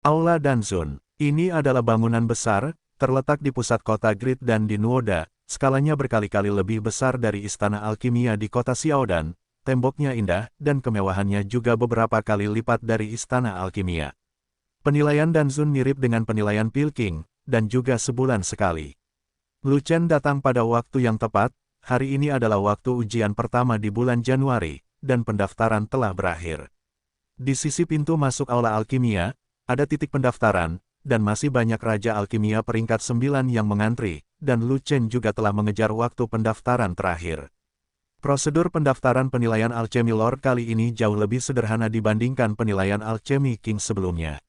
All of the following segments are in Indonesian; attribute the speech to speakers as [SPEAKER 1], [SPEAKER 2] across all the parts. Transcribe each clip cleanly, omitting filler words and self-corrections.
[SPEAKER 1] Aula Danzun. Ini adalah bangunan besar, terletak di pusat kota Grid dan di Nuoda, skalanya berkali-kali lebih besar dari Istana Alkimia di kota Xiaodan, temboknya indah, dan kemewahannya juga beberapa kali lipat dari Istana Alkimia. Penilaian Danzun mirip dengan penilaian Pilking, dan juga sebulan sekali. Lu Chen datang pada waktu yang tepat, hari ini adalah waktu ujian pertama di bulan Januari, dan pendaftaran telah berakhir. Di sisi pintu masuk Aula Alkimia, ada titik pendaftaran, dan masih banyak Raja Alkimia peringkat 9 yang mengantri, dan Lu Chen juga telah mengejar waktu pendaftaran terakhir. Prosedur pendaftaran penilaian Alchemy Lord kali ini jauh lebih sederhana dibandingkan penilaian Alchemy King sebelumnya.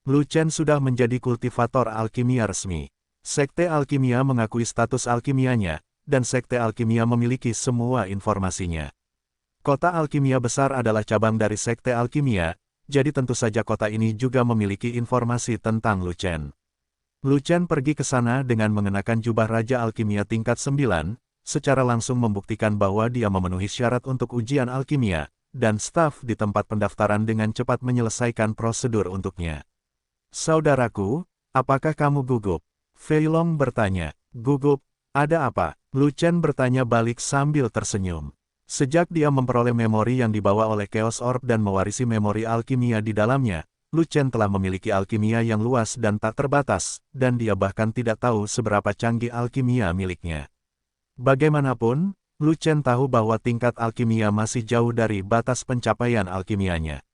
[SPEAKER 1] Lu Chen sudah menjadi kultivator alkimia resmi. Sekte Alkimia mengakui status alkimianya, dan Sekte Alkimia memiliki semua informasinya. Kota Alkimia Besar adalah cabang dari Sekte Alkimia, jadi tentu saja kota ini juga memiliki informasi tentang Lu Chen. Lu Chen pergi ke sana dengan mengenakan jubah Raja Alkimia tingkat 9, secara langsung membuktikan bahwa dia memenuhi syarat untuk ujian alkimia, dan staf di tempat pendaftaran dengan cepat menyelesaikan prosedur untuknya. Saudaraku, apakah kamu gugup? Fei Long bertanya. Gugup? Ada apa? Lu Chen bertanya balik sambil tersenyum. Sejak dia memperoleh memori yang dibawa oleh Chaos Orb dan mewarisi memori alkimia di dalamnya, Lu Chen telah memiliki alkimia yang luas dan tak terbatas, dan dia bahkan tidak tahu seberapa canggih alkimia miliknya. Bagaimanapun, Lu Chen tahu bahwa tingkat alkimia masih jauh dari batas pencapaian alkimianya.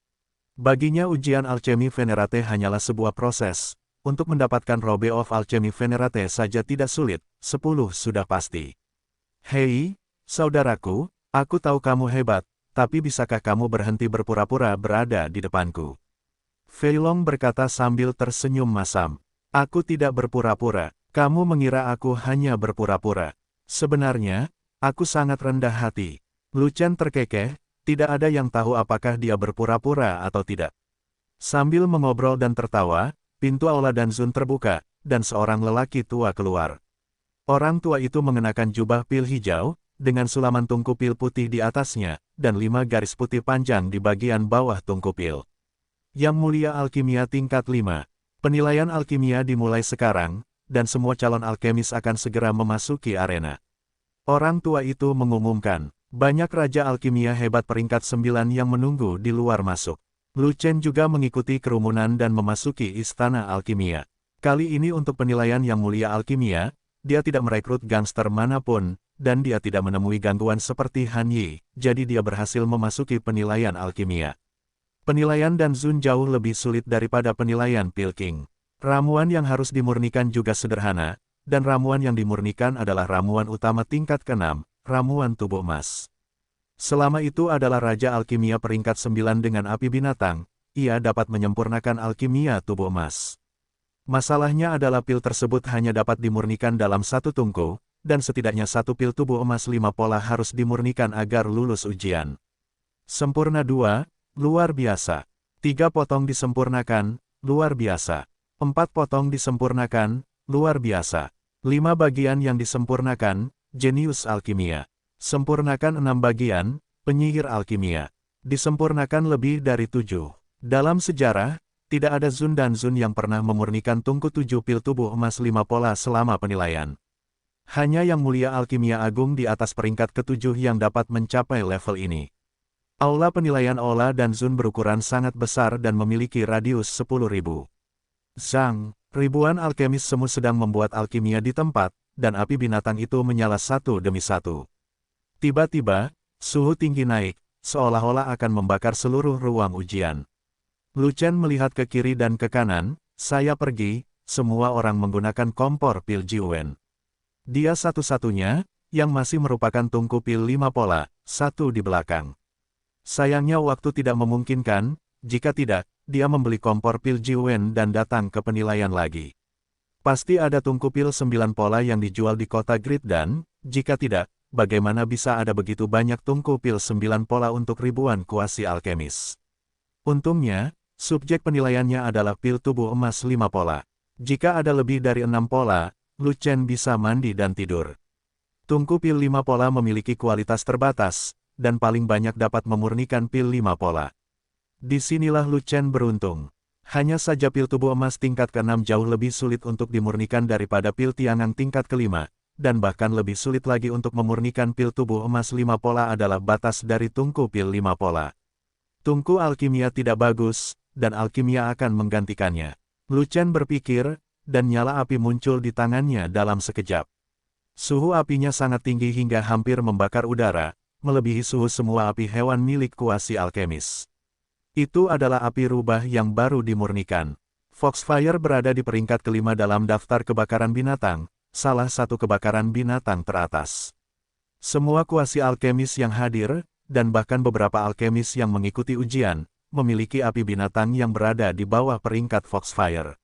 [SPEAKER 1] Baginya ujian Alchemy Venerate hanyalah sebuah proses. Untuk mendapatkan Robe of Alchemy Venerate saja tidak sulit, 10 sudah pasti. Hei, saudaraku, aku tahu kamu hebat, tapi bisakah kamu berhenti berpura-pura berada di depanku? Fei Long berkata sambil tersenyum masam. Aku tidak berpura-pura, kamu mengira aku hanya berpura-pura. Sebenarnya, aku sangat rendah hati. Lu Chen terkekeh, tidak ada yang tahu apakah dia berpura-pura atau tidak. Sambil mengobrol dan tertawa, pintu Aula Danzun terbuka, dan seorang lelaki tua keluar. Orang tua itu mengenakan jubah pil hijau, dengan sulaman tungku pil putih di atasnya, dan 5 garis putih panjang di bagian bawah tungku pil. Yang Mulia Alkimia tingkat 5. Penilaian alkimia dimulai sekarang, dan semua calon alkemis akan segera memasuki arena. Orang tua itu mengumumkan, banyak Raja Alkimia hebat peringkat 9 yang menunggu di luar masuk. Lu Chen juga mengikuti kerumunan dan memasuki Istana Alkimia. Kali ini untuk penilaian Yang Mulia Alkimia, dia tidak merekrut gangster manapun, dan dia tidak menemui gangguan seperti Han Yi, jadi dia berhasil memasuki penilaian alkimia. Penilaian Danzun jauh lebih sulit daripada penilaian Pilking. Ramuan yang harus dimurnikan juga sederhana, dan ramuan yang dimurnikan adalah ramuan utama tingkat ke-6, ramuan tubuh emas. Selama itu adalah Raja Alkimia peringkat 9 dengan api binatang, ia dapat menyempurnakan alkimia tubuh emas. Masalahnya adalah pil tersebut hanya dapat dimurnikan dalam satu tungku, dan setidaknya satu pil tubuh emas 5 pola harus dimurnikan agar lulus ujian. Sempurna 2, luar biasa. 3 potong disempurnakan, luar biasa. 4 potong disempurnakan, luar biasa. 5 bagian yang disempurnakan, jenius alkimia. Sempurnakan 6 bagian, penyihir alkimia. Disempurnakan lebih dari 7. Dalam sejarah, tidak ada Zun dan Zun yang pernah memurnikan tungku 7 pil tubuh emas 5 pola selama penilaian. Hanya Yang Mulia Alkimia Agung di atas peringkat ke-7 yang dapat mencapai level ini. Aula penilaian Aula dan Zun berukuran sangat besar dan memiliki radius 10.000. Zhang, ribuan alkemis semu sedang membuat alkimia di tempat, dan api binatang itu menyala satu demi satu. Tiba-tiba, suhu tinggi naik, seolah-olah akan membakar seluruh ruang ujian. Lu Chen melihat ke kiri dan ke kanan, saya pergi, semua orang menggunakan kompor pil Jiwen. Dia satu-satunya, yang masih merupakan tungku pil 5 pola, satu di belakang. Sayangnya waktu tidak memungkinkan, jika tidak, dia membeli kompor pil Jiwen dan datang ke penilaian lagi. Pasti ada tungku pil 9 pola yang dijual di kota Grid dan, jika tidak, bagaimana bisa ada begitu banyak tungku pil 9 pola untuk ribuan kuasi alkemis? Untungnya, subjek penilaiannya adalah pil tubuh emas 5 pola. Jika ada lebih dari 6 pola, Lu Chen bisa mandi dan tidur. Tungku pil 5 pola memiliki kualitas terbatas, dan paling banyak dapat memurnikan pil 5 pola. Disinilah Lu Chen beruntung. Hanya saja pil tubuh emas tingkat ke-6 jauh lebih sulit untuk dimurnikan daripada pil Tiangang tingkat ke-5, dan bahkan lebih sulit lagi untuk memurnikan pil tubuh emas 5 pola adalah batas dari tungku pil 5 pola. Tungku alkimia tidak bagus, dan alkimia akan menggantikannya. Lu Chen berpikir, dan nyala api muncul di tangannya dalam sekejap. Suhu apinya sangat tinggi hingga hampir membakar udara, melebihi suhu semua api hewan milik kuasi alkemis. Itu adalah api rubah yang baru dimurnikan. Foxfire berada di peringkat ke-5 dalam daftar kebakaran binatang, salah satu kebakaran binatang teratas. Semua kuasi alkemis yang hadir, dan bahkan beberapa alkemis yang mengikuti ujian, memiliki api binatang yang berada di bawah peringkat Foxfire.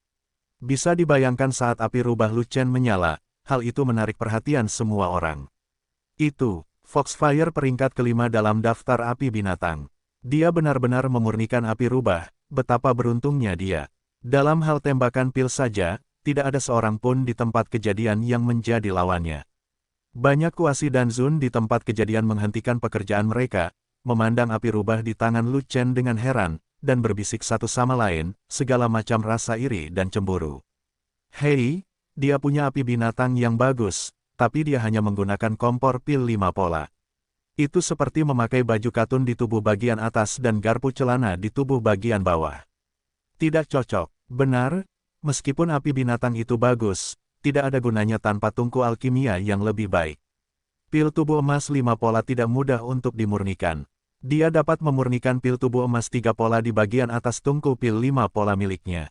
[SPEAKER 1] Bisa dibayangkan saat api rubah Lu Chen menyala, hal itu menarik perhatian semua orang. Itu, Foxfire peringkat ke-5 dalam daftar api binatang. Dia benar-benar memurnikan api rubah, betapa beruntungnya dia. Dalam hal tembakan pil saja, tidak ada seorang pun di tempat kejadian yang menjadi lawannya. Banyak kuasi dan Zun di tempat kejadian menghentikan pekerjaan mereka, memandang api rubah di tangan Lu Chen dengan heran, dan berbisik satu sama lain, segala macam rasa iri dan cemburu. Hei, dia punya api binatang yang bagus, tapi dia hanya menggunakan kompor pil 5 pola. Itu seperti memakai baju katun di tubuh bagian atas dan garpu celana di tubuh bagian bawah. Tidak cocok, benar, meskipun api binatang itu bagus, tidak ada gunanya tanpa tungku alkimia yang lebih baik. Pil tubuh emas 5 pola tidak mudah untuk dimurnikan. Dia dapat memurnikan pil tubuh emas 3 pola di bagian atas tungku pil 5 pola miliknya.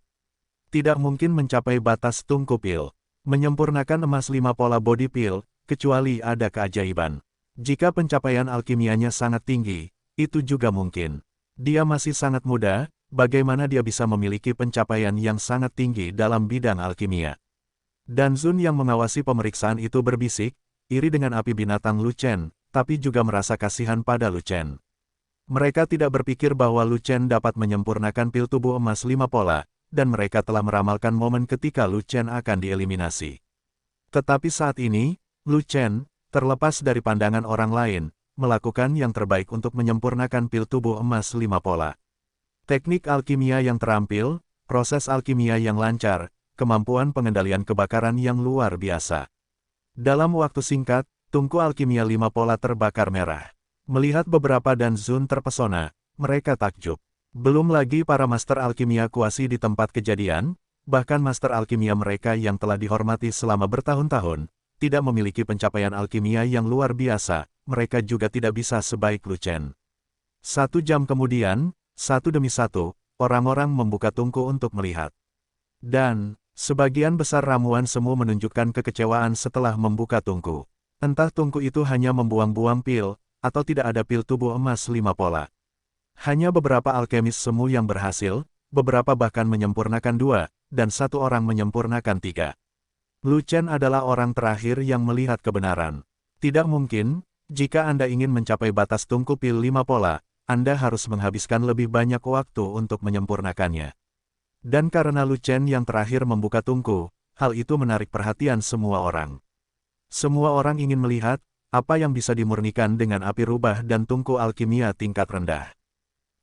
[SPEAKER 1] Tidak mungkin mencapai batas tungku pil. Menyempurnakan emas 5 pola body pil, kecuali ada keajaiban. Jika pencapaian alkimianya sangat tinggi, itu juga mungkin. Dia masih sangat muda, bagaimana dia bisa memiliki pencapaian yang sangat tinggi dalam bidang alkimia? Dan Zun yang mengawasi pemeriksaan itu berbisik, iri dengan api binatang Lu Chen, tapi juga merasa kasihan pada Lu Chen. Mereka tidak berpikir bahwa Lu Chen dapat menyempurnakan pil tubuh emas 5 pola, dan mereka telah meramalkan momen ketika Lu Chen akan dieliminasi. Tetapi saat ini, Lu Chen, terlepas dari pandangan orang lain, melakukan yang terbaik untuk menyempurnakan pil tubuh emas 5 pola. Teknik alkimia yang terampil, proses alkimia yang lancar, kemampuan pengendalian kebakaran yang luar biasa. Dalam waktu singkat, tungku alkimia 5 pola terbakar merah. Melihat beberapa dan Zun terpesona, mereka takjub. Belum lagi para master alkimia kuasi di tempat kejadian, bahkan master alkimia mereka yang telah dihormati selama bertahun-tahun, tidak memiliki pencapaian alkimia yang luar biasa, mereka juga tidak bisa sebaik Lu Chen. 1 jam kemudian, satu demi satu, orang-orang membuka tungku untuk melihat. Dan, sebagian besar ramuan semu menunjukkan kekecewaan setelah membuka tungku. Entah tungku itu hanya membuang-buang pil, atau tidak ada pil tubuh emas 5 pola. Hanya beberapa alkemis semu yang berhasil, beberapa bahkan menyempurnakan 2, dan 1 orang menyempurnakan 3. Lu Chen adalah orang terakhir yang melihat kebenaran. Tidak mungkin, jika Anda ingin mencapai batas tungku pil 5 pola, Anda harus menghabiskan lebih banyak waktu untuk menyempurnakannya. Dan karena Lu Chen yang terakhir membuka tungku, hal itu menarik perhatian semua orang. Semua orang ingin melihat, apa yang bisa dimurnikan dengan api rubah dan tungku alkimia tingkat rendah.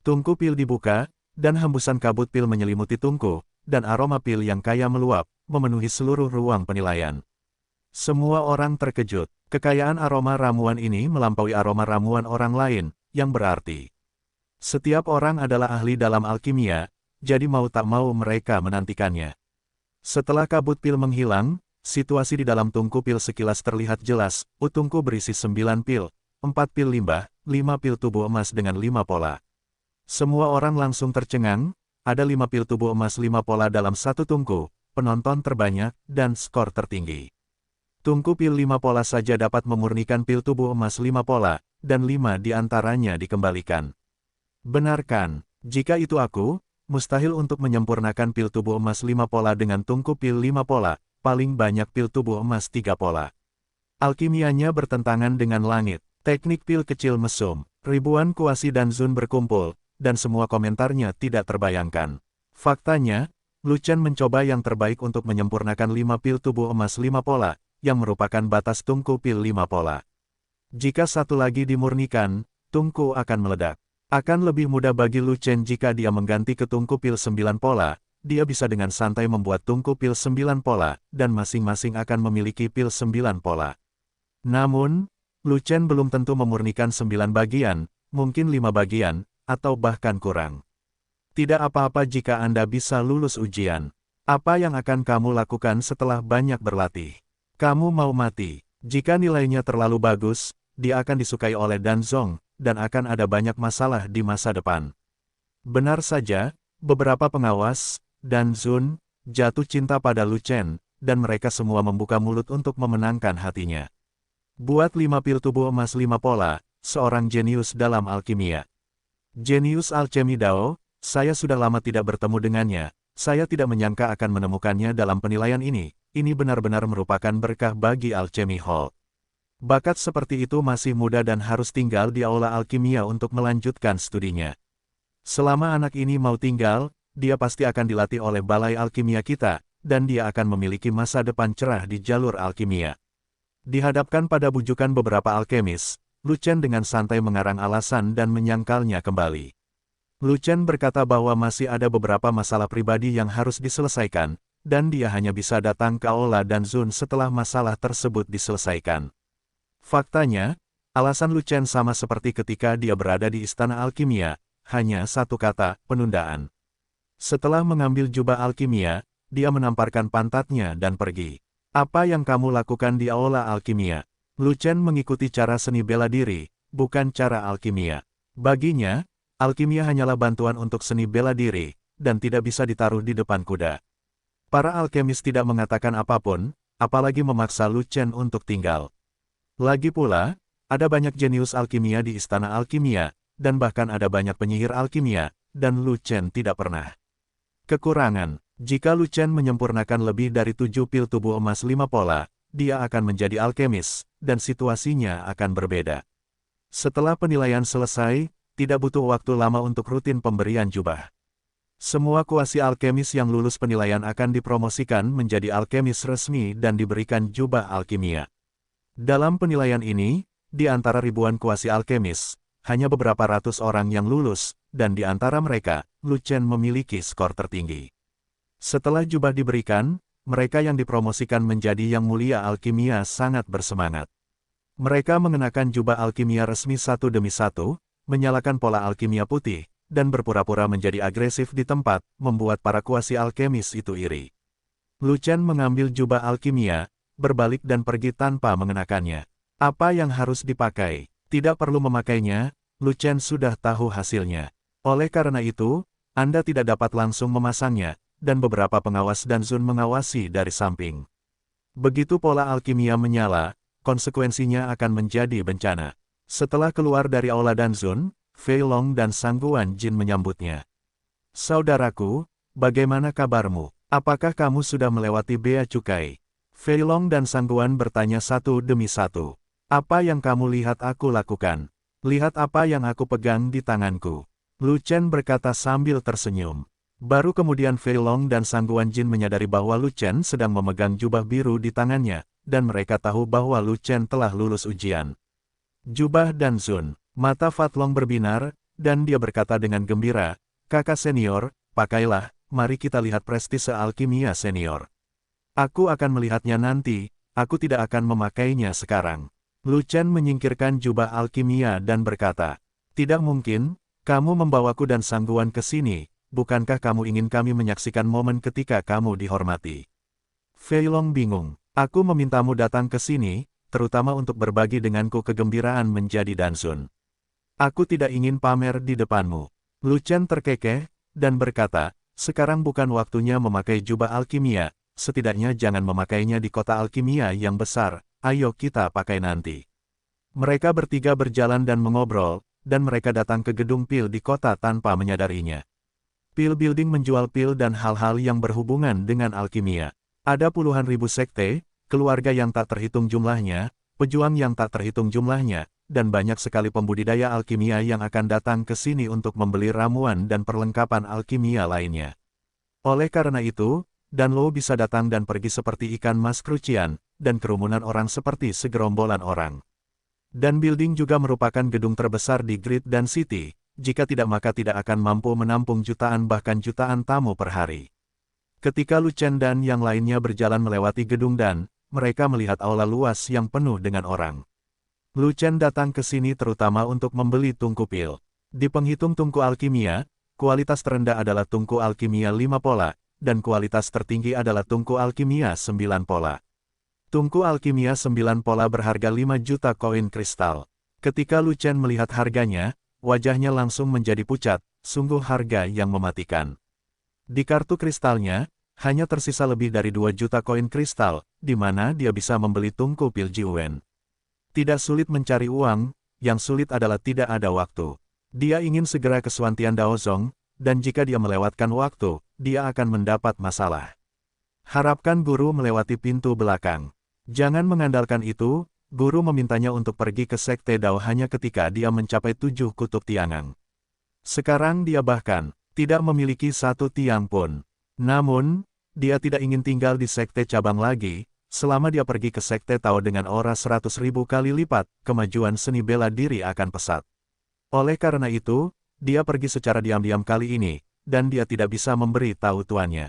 [SPEAKER 1] Tungku pil dibuka, dan hembusan kabut pil menyelimuti tungku, dan aroma pil yang kaya meluap, memenuhi seluruh ruang penilaian. Semua orang terkejut. Kekayaan aroma ramuan ini melampaui aroma ramuan orang lain, yang berarti setiap orang adalah ahli dalam alkimia, jadi mau tak mau mereka menantikannya. Setelah kabut pil menghilang, situasi di dalam tungku pil sekilas terlihat jelas. Tungku berisi 9 pil, 4 pil limbah, 5 pil tubuh emas dengan 5 pola. Semua orang langsung tercengang, ada 5 pil tubuh emas 5 pola dalam satu tungku, penonton terbanyak, dan skor tertinggi. Tungku pil 5 pola saja dapat memurnikan pil tubuh emas 5 pola, dan 5 di antaranya dikembalikan. Benarkan, jika itu aku, mustahil untuk menyempurnakan pil tubuh emas 5 pola dengan tungku pil 5 pola, paling banyak pil tubuh emas 3 pola. Alkimianya bertentangan dengan langit, teknik pil kecil mesum, ribuan kuasi dan Zun berkumpul, dan semua komentarnya tidak terbayangkan. Faktanya, Lu Chen mencoba yang terbaik untuk menyempurnakan 5 pil tubuh emas 5 pola, yang merupakan batas tungku pil 5 pola. Jika satu lagi dimurnikan, tungku akan meledak. Akan lebih mudah bagi Lu Chen jika dia mengganti ke tungku pil 9 pola, dia bisa dengan santai membuat tungku pil 9 pola, dan masing-masing akan memiliki pil 9 pola. Namun, Lu Chen belum tentu memurnikan 9 bagian, mungkin 5 bagian, atau bahkan kurang. Tidak apa-apa jika Anda bisa lulus ujian. Apa yang akan kamu lakukan setelah banyak berlatih? Kamu mau mati. Jika nilainya terlalu bagus, dia akan disukai oleh Dan Zong, dan akan ada banyak masalah di masa depan. Benar saja, beberapa pengawas, Dan Zun, jatuh cinta pada Lu Chen, dan mereka semua membuka mulut untuk memenangkan hatinya. Buat 5 pil tubuh emas 5 pola, seorang jenius dalam alkimia. Jenius alchemy Dao, saya sudah lama tidak bertemu dengannya, saya tidak menyangka akan menemukannya dalam penilaian ini benar-benar merupakan berkah bagi Alchemy Hall. Bakat seperti itu masih muda dan harus tinggal di aula alkimia untuk melanjutkan studinya. Selama anak ini mau tinggal, dia pasti akan dilatih oleh balai alkimia kita, dan dia akan memiliki masa depan cerah di jalur alkimia. Dihadapkan pada bujukan beberapa alkemis, Lu Chen dengan santai mengarang alasan dan menyangkalnya kembali. Lu Chen berkata bahwa masih ada beberapa masalah pribadi yang harus diselesaikan, dan dia hanya bisa datang ke aula Dan Zun setelah masalah tersebut diselesaikan. Faktanya, alasan Lu Chen sama seperti ketika dia berada di Istana Alkimia, hanya satu kata, penundaan. Setelah mengambil jubah alkimia, dia menamparkan pantatnya dan pergi. Apa yang kamu lakukan di aula alkimia? Lu Chen mengikuti cara seni bela diri, bukan cara alkimia. Baginya, alkimia hanyalah bantuan untuk seni bela diri, dan tidak bisa ditaruh di depan kuda. Para alkemis tidak mengatakan apapun, apalagi memaksa Lu Chen untuk tinggal. Lagi pula, ada banyak jenius alkimia di Istana Alkimia, dan bahkan ada banyak penyihir alkimia, dan Lu Chen tidak pernah. Kekurangan, jika Lu Chen menyempurnakan lebih dari 7 pil tubuh emas 5 pola, dia akan menjadi alkemis, dan situasinya akan berbeda. Setelah penilaian selesai, tidak butuh waktu lama untuk rutin pemberian jubah. Semua kuasi alkemis yang lulus penilaian akan dipromosikan menjadi alkemis resmi dan diberikan jubah alkimia. Dalam penilaian ini, di antara ribuan kuasi alkemis, hanya beberapa ratus orang yang lulus, dan di antara mereka, Lu Chen memiliki skor tertinggi. Setelah jubah diberikan, mereka yang dipromosikan menjadi yang mulia alkimia sangat bersemangat. Mereka mengenakan jubah alkimia resmi satu demi satu, menyalakan pola alkimia putih, dan berpura-pura menjadi agresif di tempat, membuat para kuasi alkemis itu iri. Lu Chen mengambil jubah alkimia, berbalik dan pergi tanpa mengenakannya. Apa yang harus dipakai? Tidak perlu memakainya, Lu Chen sudah tahu hasilnya. Oleh karena itu, Anda tidak dapat langsung memasangnya, dan beberapa pengawas Dan Zun mengawasi dari samping. Begitu pola alkimia menyala, konsekuensinya akan menjadi bencana. Setelah keluar dari aula Dan Zun, Fei Long dan Sangguan Jin menyambutnya. Saudaraku, bagaimana kabarmu? Apakah kamu sudah melewati bea cukai? Fei Long dan Sangguan bertanya satu demi satu. Apa yang kamu lihat aku lakukan? Lihat apa yang aku pegang di tanganku. Lu Chen berkata sambil tersenyum. Baru kemudian Fei Long dan Sangguan Jin menyadari bahwa Lu Chen sedang memegang jubah biru di tangannya, dan mereka tahu bahwa Lu Chen telah lulus ujian. Jubah Dan Zun, mata Fat Long berbinar, dan dia berkata dengan gembira, kakak senior, pakailah, mari kita lihat prestise alkimia senior. Aku akan melihatnya nanti, aku tidak akan memakainya sekarang. Lu Chen menyingkirkan jubah alkimia dan berkata, tidak mungkin, kamu membawaku dan Sangguan ke sini. Bukankah kamu ingin kami menyaksikan momen ketika kamu dihormati? Fei Long bingung. Aku memintamu datang ke sini, terutama untuk berbagi denganku kegembiraan menjadi Dan Zun. Aku tidak ingin pamer di depanmu. Lu Chen terkekeh, dan berkata, sekarang bukan waktunya memakai jubah alkimia, setidaknya jangan memakainya di kota alkimia yang besar, ayo kita pakai nanti. Mereka bertiga berjalan dan mengobrol, dan mereka datang ke gedung pil di kota tanpa menyadarinya. Pil Building menjual pil dan hal-hal yang berhubungan dengan alkimia. Ada puluhan ribu sekte, keluarga yang tak terhitung jumlahnya, pejuang yang tak terhitung jumlahnya, dan banyak sekali pembudidaya alkimia yang akan datang ke sini untuk membeli ramuan dan perlengkapan alkimia lainnya. Oleh karena itu, Dan Lo bisa datang dan pergi seperti ikan mas krucian, dan kerumunan orang seperti segerombolan orang. Dan Building juga merupakan gedung terbesar di Great Dan City. Jika tidak maka tidak akan mampu menampung jutaan bahkan jutaan tamu per hari. Ketika Lu Chen dan yang lainnya berjalan melewati gedung dan, mereka melihat aula luas yang penuh dengan orang. Lu Chen datang ke sini terutama untuk membeli tungku pil. Di penghitung tungku alkimia, kualitas terendah adalah tungku alkimia 5 pola, dan kualitas tertinggi adalah tungku alkimia 9 pola. Tungku alkimia 9 pola berharga 5 juta koin kristal. Ketika Lu Chen melihat harganya, wajahnya langsung menjadi pucat, sungguh harga yang mematikan. Di kartu kristalnya, hanya tersisa lebih dari 2 juta koin kristal, di mana dia bisa membeli tungku pil Jiwen. Tidak sulit mencari uang, yang sulit adalah tidak ada waktu. Dia ingin segera ke Suantian Daozong, dan jika dia melewatkan waktu, dia akan mendapat masalah. Harapkan guru melewati pintu belakang. Jangan mengandalkan itu, guru memintanya untuk pergi ke Sekte Dao hanya ketika dia mencapai 7 kutub tiangang. Sekarang dia bahkan tidak memiliki 1 tiang pun. Namun, dia tidak ingin tinggal di Sekte Cabang lagi, selama dia pergi ke Sekte Tao dengan aura 100.000 kali lipat, kemajuan seni bela diri akan pesat. Oleh karena itu, dia pergi secara diam-diam kali ini, dan dia tidak bisa memberi tahu tuannya.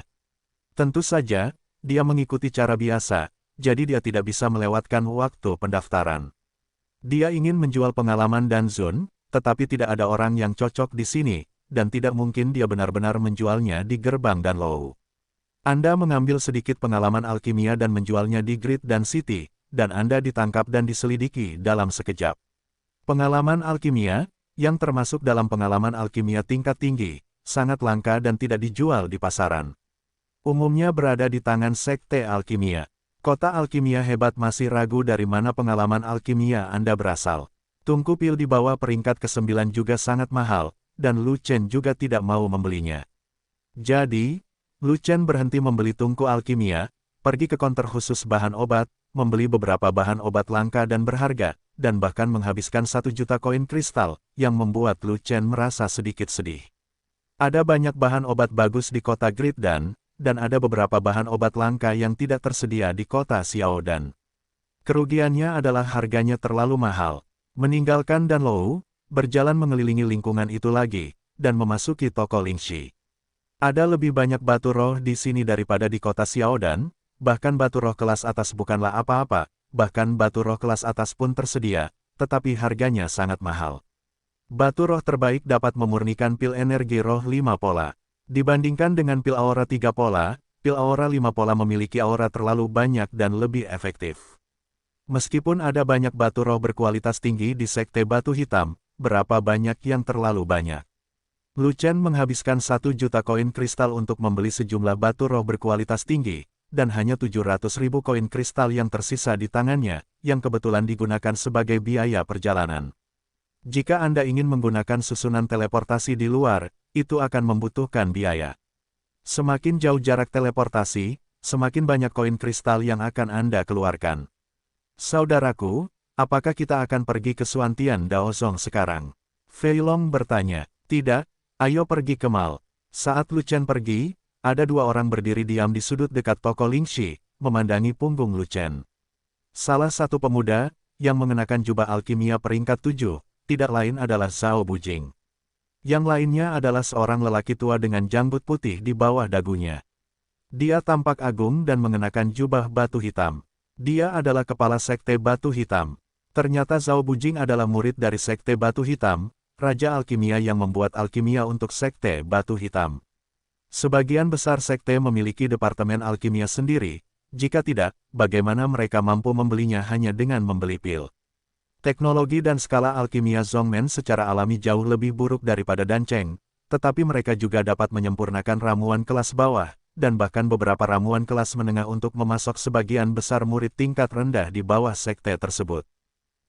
[SPEAKER 1] Tentu saja, dia mengikuti cara biasa, jadi dia tidak bisa melewatkan waktu pendaftaran. Dia ingin menjual pengalaman dan Zun, tetapi tidak ada orang yang cocok di sini, dan tidak mungkin dia benar-benar menjualnya di gerbang dan Lou. Anda mengambil sedikit pengalaman alkimia dan menjualnya di Grid dan City, dan Anda ditangkap dan diselidiki dalam sekejap. Pengalaman alkimia, yang termasuk dalam pengalaman alkimia tingkat tinggi, sangat langka dan tidak dijual di pasaran. Umumnya berada di tangan Sekte Alkimia. Kota Alkimia hebat masih ragu dari mana pengalaman alkimia Anda berasal. Tungku pil di bawah peringkat ke-9 juga sangat mahal, dan Lu Chen juga tidak mau membelinya. Jadi, Lu Chen berhenti membeli tungku alkimia, pergi ke konter khusus bahan obat, membeli beberapa bahan obat langka dan berharga, dan bahkan menghabiskan 1 juta koin kristal, yang membuat Lu Chen merasa sedikit sedih. Ada banyak bahan obat bagus di kota Grid dan ada beberapa bahan obat langka yang tidak tersedia di kota Xiaodan. Kerugiannya adalah harganya terlalu mahal. Meninggalkan Danlou, berjalan mengelilingi lingkungan itu lagi, dan memasuki toko Lingxi. Ada lebih banyak batu roh di sini daripada di kota Xiaodan, bahkan batu roh kelas atas bukanlah apa-apa, bahkan batu roh kelas atas pun tersedia, tetapi harganya sangat mahal. Batu roh terbaik dapat memurnikan pil energi roh 5 pola. Dibandingkan dengan pil aura 3 pola, pil aura 5 pola memiliki aura terlalu banyak dan lebih efektif. Meskipun ada banyak batu roh berkualitas tinggi di Sekte Batu Hitam, berapa banyak yang terlalu banyak? Lu Chen menghabiskan 1 juta koin kristal untuk membeli sejumlah batu roh berkualitas tinggi, dan hanya 700.000 koin kristal yang tersisa di tangannya, yang kebetulan digunakan sebagai biaya perjalanan. Jika Anda ingin menggunakan susunan teleportasi di luar, itu akan membutuhkan biaya. Semakin jauh jarak teleportasi, semakin banyak koin kristal yang akan Anda keluarkan. Saudaraku, apakah kita akan pergi ke Suantian Daozong sekarang? Fei Long bertanya. Tidak, ayo pergi ke mall. Saat Lu Chen pergi, ada 2 orang berdiri diam di sudut dekat toko Lingxi, memandangi punggung Lu Chen. Salah satu pemuda, yang mengenakan jubah alkimia peringkat 7, tidak lain adalah Zhao Bujing. Yang lainnya adalah seorang lelaki tua dengan janggut putih di bawah dagunya. Dia tampak agung dan mengenakan jubah batu hitam. Dia adalah kepala Sekte Batu Hitam. Ternyata Zhao Bujing adalah murid dari Sekte Batu Hitam, Raja Alkimia yang membuat alkimia untuk Sekte Batu Hitam. Sebagian besar sekte memiliki departemen alkimia sendiri, jika tidak, bagaimana mereka mampu membelinya hanya dengan membeli pil? Teknologi dan skala alkimia Zhongmen secara alami jauh lebih buruk daripada Dancheng, tetapi mereka juga dapat menyempurnakan ramuan kelas bawah, dan bahkan beberapa ramuan kelas menengah untuk memasok sebagian besar murid tingkat rendah di bawah sekte tersebut.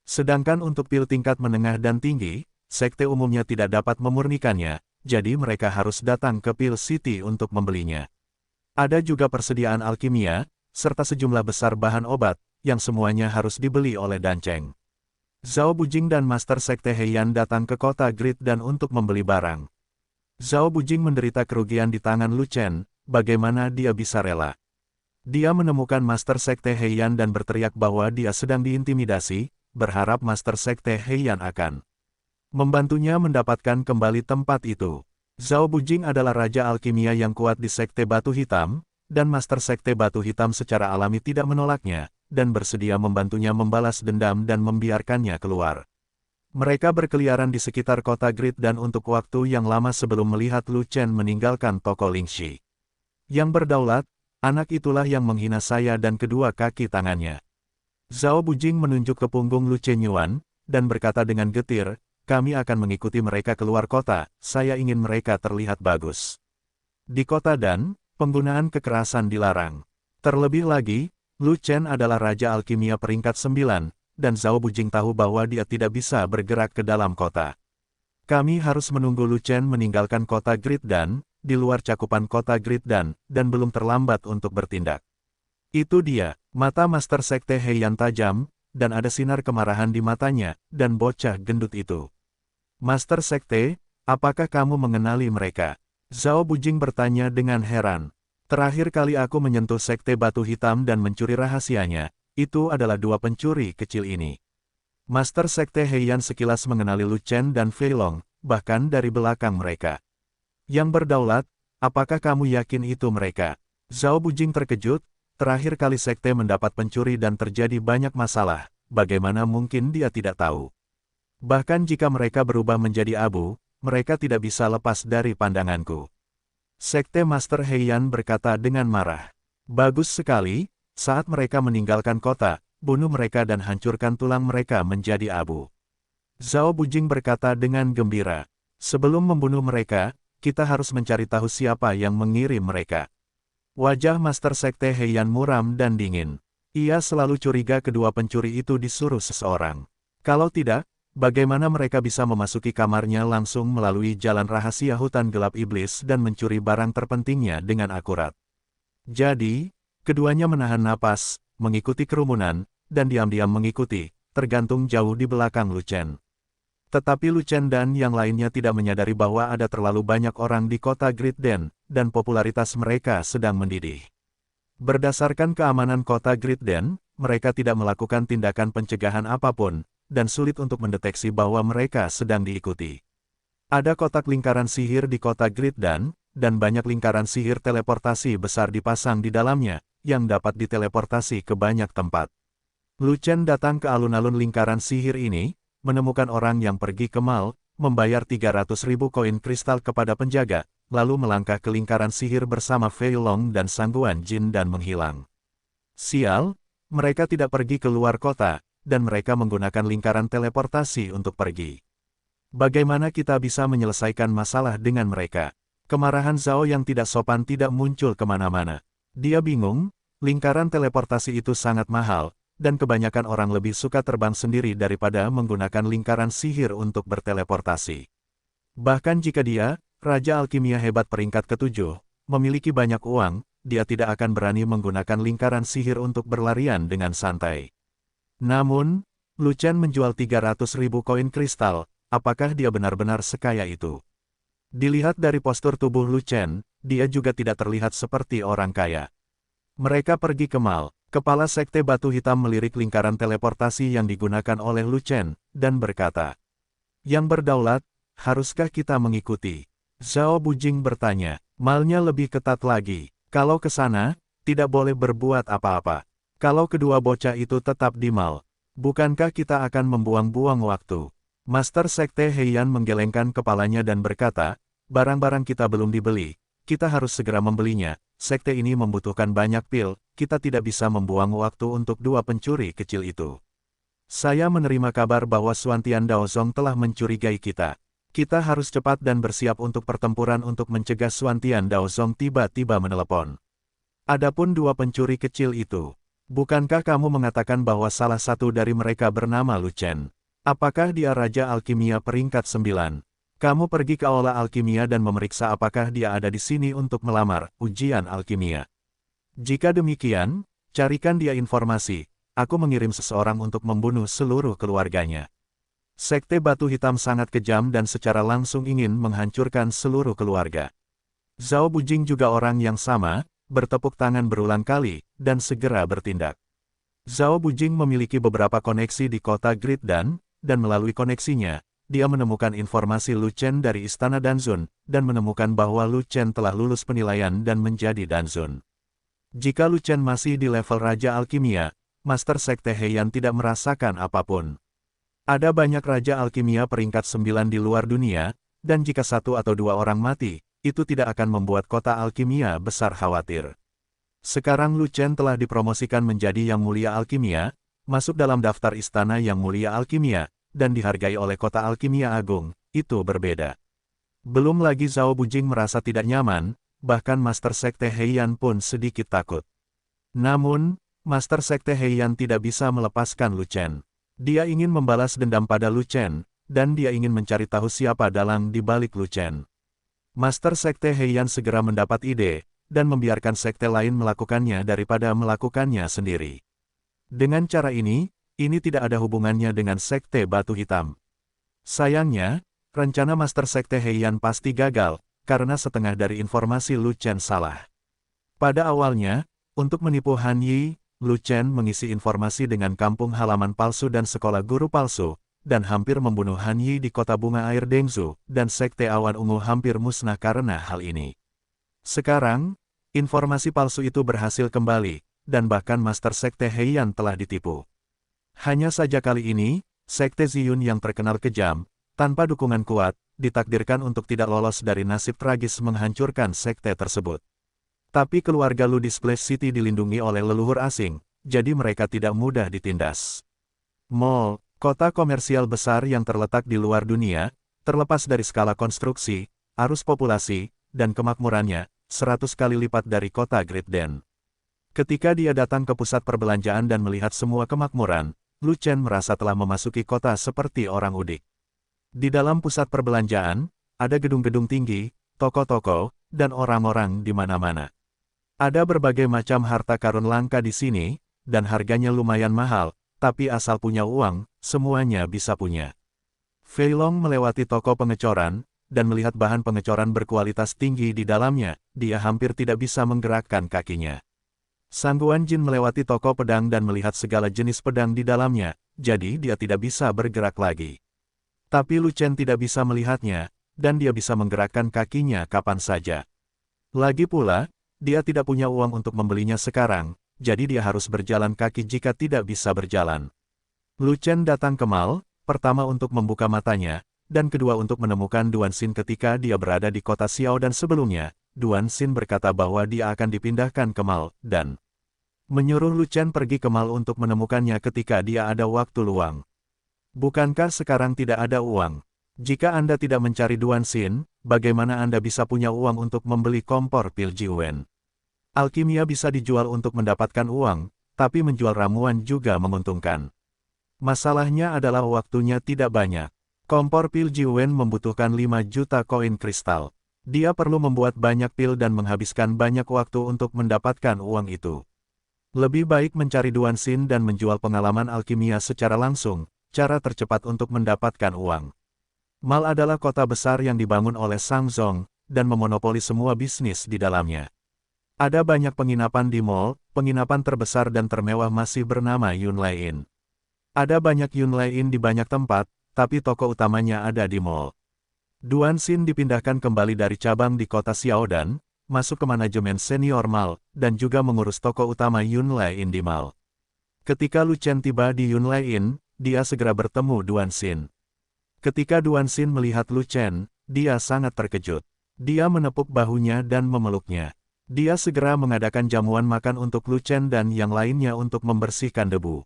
[SPEAKER 1] Sedangkan untuk pil tingkat menengah dan tinggi, sekte umumnya tidak dapat memurnikannya, jadi mereka harus datang ke Pil City untuk membelinya. Ada juga persediaan alkimia, serta sejumlah besar bahan obat, yang semuanya harus dibeli oleh Dancheng. Zhao Bujing dan Master Sekte Heian datang ke kota Grid dan untuk membeli barang. Zhao Bujing menderita kerugian di tangan Lu Chen, bagaimana dia bisa rela? Dia menemukan Master Sekte Heian dan berteriak bahwa dia sedang diintimidasi, berharap Master Sekte Heian akan membantunya mendapatkan kembali tempat itu. Zhao Bujing adalah Raja Alkimia yang kuat di Sekte Batu Hitam, dan Master Sekte Batu Hitam secara alami tidak menolaknya, dan bersedia membantunya membalas dendam dan membiarkannya keluar. Mereka berkeliaran di sekitar kota Grid dan untuk waktu yang lama sebelum melihat Lu Chen meninggalkan toko Lingxi. Yang berdaulat, anak itulah yang menghina saya dan kedua kaki tangannya. Zhao Bujing menunjuk ke punggung Lu Chen Yuan, dan berkata dengan getir, kami akan mengikuti mereka keluar kota, saya ingin mereka terlihat bagus. Di kota Dan, penggunaan kekerasan dilarang. Terlebih lagi, Lu Chen adalah Raja Alkimia peringkat 9, dan Zhao Bujing tahu bahwa dia tidak bisa bergerak ke dalam kota. Kami harus menunggu Lu Chen meninggalkan kota Grid Dan, di luar cakupan kota Grid Dan belum terlambat untuk bertindak. Itu dia, mata Master Sekte Heian tajam, dan ada sinar kemarahan di matanya, dan bocah gendut itu. Master Sekte, apakah kamu mengenali mereka? Zhao Bujing bertanya dengan heran. Terakhir kali aku menyentuh Sekte Batu Hitam dan mencuri rahasianya, itu adalah dua pencuri kecil ini. Master Sekte Heian sekilas mengenali Lu Chen dan Fei Long, bahkan dari belakang mereka. Yang berdaulat, apakah kamu yakin itu mereka? Zhao Bujing terkejut, terakhir kali Sekte mendapat pencuri dan terjadi banyak masalah, bagaimana mungkin dia tidak tahu? Bahkan jika mereka berubah menjadi abu, mereka tidak bisa lepas dari pandanganku. Sekte Master Heian berkata dengan marah. Bagus sekali, saat mereka meninggalkan kota, bunuh mereka dan hancurkan tulang mereka menjadi abu. Zhao Bujing berkata dengan gembira. Sebelum membunuh mereka, kita harus mencari tahu siapa yang mengirim mereka. Wajah Master Sekte Heian muram dan dingin. Ia selalu curiga kedua pencuri itu disuruh seseorang. Kalau tidak, bagaimana mereka bisa memasuki kamarnya langsung melalui jalan rahasia hutan gelap iblis dan mencuri barang terpentingnya dengan akurat. Jadi, keduanya menahan napas, mengikuti kerumunan, dan diam-diam mengikuti, tergantung jauh di belakang Lu Chen. Tetapi Lu Chen dan yang lainnya tidak menyadari bahwa ada terlalu banyak orang di kota Grid Dan, dan popularitas mereka sedang mendidih. Berdasarkan keamanan kota Grid Dan, mereka tidak melakukan tindakan pencegahan apapun, dan sulit untuk mendeteksi bahwa mereka sedang diikuti. Ada kotak lingkaran sihir di kota Grid Dan banyak lingkaran sihir teleportasi besar dipasang di dalamnya, yang dapat diteleportasi ke banyak tempat. Lu Chen datang ke alun-alun lingkaran sihir ini, menemukan orang yang pergi ke mall, membayar 300.000 koin kristal kepada penjaga, lalu melangkah ke lingkaran sihir bersama Fei Long dan Sangguan Jin dan menghilang. Sial, mereka tidak pergi ke luar kota, dan mereka menggunakan lingkaran teleportasi untuk pergi. Bagaimana kita bisa menyelesaikan masalah dengan mereka? Kemarahan Zhao yang tidak sopan tidak muncul kemana-mana. Dia bingung, lingkaran teleportasi itu sangat mahal, dan kebanyakan orang lebih suka terbang sendiri daripada menggunakan lingkaran sihir untuk berteleportasi. Bahkan jika dia, Raja Alkimia hebat peringkat ke-7, memiliki banyak uang, dia tidak akan berani menggunakan lingkaran sihir untuk berlarian dengan santai. Namun, Lu Chen menjual 300.000 koin kristal, apakah dia benar-benar sekaya itu? Dilihat dari postur tubuh Lu Chen, dia juga tidak terlihat seperti orang kaya. Mereka pergi ke mall, kepala Sekte Batu Hitam melirik lingkaran teleportasi yang digunakan oleh Lu Chen, dan berkata, yang berdaulat, haruskah kita mengikuti? Zhao Bujing bertanya, malnya lebih ketat lagi, kalau ke sana, tidak boleh berbuat apa-apa. Kalau kedua bocah itu tetap di mall, bukankah kita akan membuang-buang waktu? Master Sekte Heian menggelengkan kepalanya dan berkata, barang-barang kita belum dibeli, kita harus segera membelinya, sekte ini membutuhkan banyak pil, kita tidak bisa membuang waktu untuk dua pencuri kecil itu. Saya menerima kabar bahwa Xuantian Daozong telah mencurigai kita. Kita harus cepat dan bersiap untuk pertempuran untuk mencegah Xuantian Daozong tiba-tiba menelepon. Adapun dua pencuri kecil itu, bukankah kamu mengatakan bahwa salah satu dari mereka bernama Lu Chen? Apakah dia Raja Alkimia peringkat 9? Kamu pergi ke Aula Alkimia dan memeriksa apakah dia ada di sini untuk melamar ujian alkimia. Jika demikian, carikan dia informasi, aku mengirim seseorang untuk membunuh seluruh keluarganya. Sekte Batu Hitam sangat kejam dan secara langsung ingin menghancurkan seluruh keluarga. Zhao Bujing juga orang yang sama, bertepuk tangan berulang kali, dan segera bertindak. Zhao Bujing memiliki beberapa koneksi di kota Grid Dan melalui koneksinya, dia menemukan informasi Lu Chen dari Istana Danzun, dan menemukan bahwa Lu Chen telah lulus penilaian dan menjadi Danzun. Jika Lu Chen masih di level Raja Alkimia, Master Sekte Heian tidak merasakan apapun. Ada banyak Raja Alkimia peringkat 9 di luar dunia, dan jika satu atau dua orang mati, itu tidak akan membuat kota Alkimia besar khawatir. Sekarang Lu Chen telah dipromosikan menjadi Yang Mulia Alkimia, masuk dalam daftar Istana Yang Mulia Alkimia, dan dihargai oleh kota Alkimia Agung, itu berbeda. Belum lagi Zhao Bujing merasa tidak nyaman, bahkan Master Sekte Heian pun sedikit takut. Namun, Master Sekte Heian tidak bisa melepaskan Lu Chen. Dia ingin membalas dendam pada Lu Chen, dan dia ingin mencari tahu siapa dalang di balik Lu Chen. Master Sekte Heian segera mendapat ide, dan membiarkan sekte lain melakukannya daripada melakukannya sendiri. Dengan cara ini tidak ada hubungannya dengan Sekte Batu Hitam. Sayangnya, rencana Master Sekte Heian pasti gagal, karena setengah dari informasi Lu Chen salah. Pada awalnya, untuk menipu Han Yi, Lu Chen mengisi informasi dengan kampung halaman palsu dan sekolah guru palsu, dan hampir membunuh Han Yi di kota bunga air Dengzu, dan Sekte Awan Ungu hampir musnah karena hal ini. Sekarang, informasi palsu itu berhasil kembali, dan bahkan Master Sekte Heian telah ditipu. Hanya saja kali ini, Sekte Ziyun yang terkenal kejam, tanpa dukungan kuat, ditakdirkan untuk tidak lolos dari nasib tragis menghancurkan sekte tersebut. Tapi keluarga Lu di Splash City dilindungi oleh leluhur asing, jadi mereka tidak mudah ditindas. Mall, kota komersial besar yang terletak di luar dunia, terlepas dari skala konstruksi, arus populasi, dan kemakmurannya, 100 kali lipat dari kota Great Den. Ketika dia datang ke pusat perbelanjaan dan melihat semua kemakmuran, Lu Chen merasa telah memasuki kota seperti orang udik. Di dalam pusat perbelanjaan, ada gedung-gedung tinggi, toko-toko, dan orang-orang di mana-mana. Ada berbagai macam harta karun langka di sini, dan harganya lumayan mahal, tapi asal punya uang, semuanya bisa punya. Fei Long melewati toko pengecoran, dan melihat bahan pengecoran berkualitas tinggi di dalamnya, dia hampir tidak bisa menggerakkan kakinya. Sang Guanjin melewati toko pedang dan melihat segala jenis pedang di dalamnya, jadi dia tidak bisa bergerak lagi. Tapi Lu Chen tidak bisa melihatnya, dan dia bisa menggerakkan kakinya kapan saja. Lagi pula, dia tidak punya uang untuk membelinya sekarang, jadi dia harus berjalan kaki jika tidak bisa berjalan. Lu Chen datang ke mall, pertama untuk membuka matanya, dan kedua untuk menemukan Duan Xin ketika dia berada di kota Xiao dan sebelumnya, Duan Xin berkata bahwa dia akan dipindahkan ke mall, dan menyuruh Lu Chen pergi ke mall untuk menemukannya ketika dia ada waktu luang. Bukankah sekarang tidak ada uang? Jika Anda tidak mencari Duan Xin, bagaimana Anda bisa punya uang untuk membeli kompor pil Jiwen? Alkimia bisa dijual untuk mendapatkan uang, tapi menjual ramuan juga menguntungkan. Masalahnya adalah waktunya tidak banyak. Kompor pil Jiwen membutuhkan 5 juta koin kristal. Dia perlu membuat banyak pil dan menghabiskan banyak waktu untuk mendapatkan uang itu. Lebih baik mencari Duan Xin dan menjual pengalaman alkimia secara langsung, cara tercepat untuk mendapatkan uang. Mall adalah kota besar yang dibangun oleh Sang Zong, dan memonopoli semua bisnis di dalamnya. Ada banyak penginapan di mall, penginapan terbesar dan termewah masih bernama Yunlei Inn. Ada banyak Yunlei Inn di banyak tempat, tapi toko utamanya ada di mall. Duan Xin dipindahkan kembali dari cabang di kota Xiaodan, masuk ke manajemen senior mall, dan juga mengurus toko utama Yunlei Inn di mall. Ketika Lu Chen tiba di Yunlei Inn, dia segera bertemu Duan Xin. Ketika Duan Xin melihat Lu Chen, dia sangat terkejut. Dia menepuk bahunya dan memeluknya. Dia segera mengadakan jamuan makan untuk Lu Chen dan yang lainnya untuk membersihkan debu.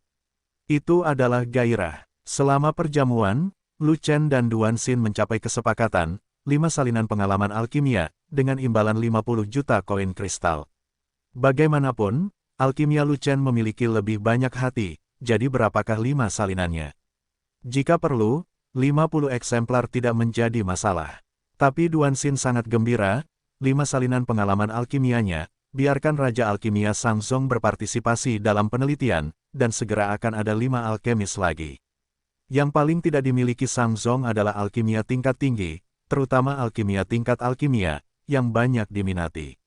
[SPEAKER 1] Itu adalah gairah. Selama perjamuan, Lu Chen dan Duan Xin mencapai kesepakatan, 5 salinan pengalaman alkimia, dengan imbalan 50 juta koin kristal. Bagaimanapun, alkimia Lu Chen memiliki lebih banyak hati, jadi berapakah 5 salinannya? Jika perlu, 50 eksemplar tidak menjadi masalah. Tapi Duan Xin sangat gembira, 5 salinan pengalaman alkimianya, biarkan Raja Alkimia Sang Zong berpartisipasi dalam penelitian, dan segera akan ada 5 alkemis lagi. Yang paling tidak dimiliki Sang Zong adalah alkimia tingkat tinggi, terutama alkimia tingkat alkimia, yang banyak diminati.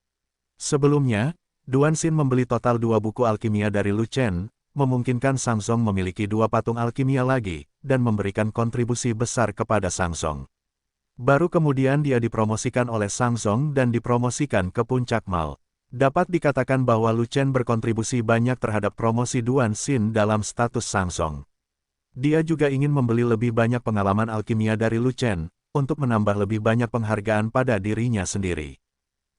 [SPEAKER 1] Sebelumnya, Duan Xin membeli total 2 buku alkimia dari Lu Chen, memungkinkan Sang Zong memiliki 2 patung alkimia lagi, dan memberikan kontribusi besar kepada Sang Zong. Baru kemudian dia dipromosikan oleh Sang Zong dan dipromosikan ke puncak mall. Dapat dikatakan bahwa Lu Chen berkontribusi banyak terhadap promosi Duan Xin dalam status Sangsong. Dia juga ingin membeli lebih banyak pengalaman alkimia dari Lu Chen, untuk menambah lebih banyak penghargaan pada dirinya sendiri.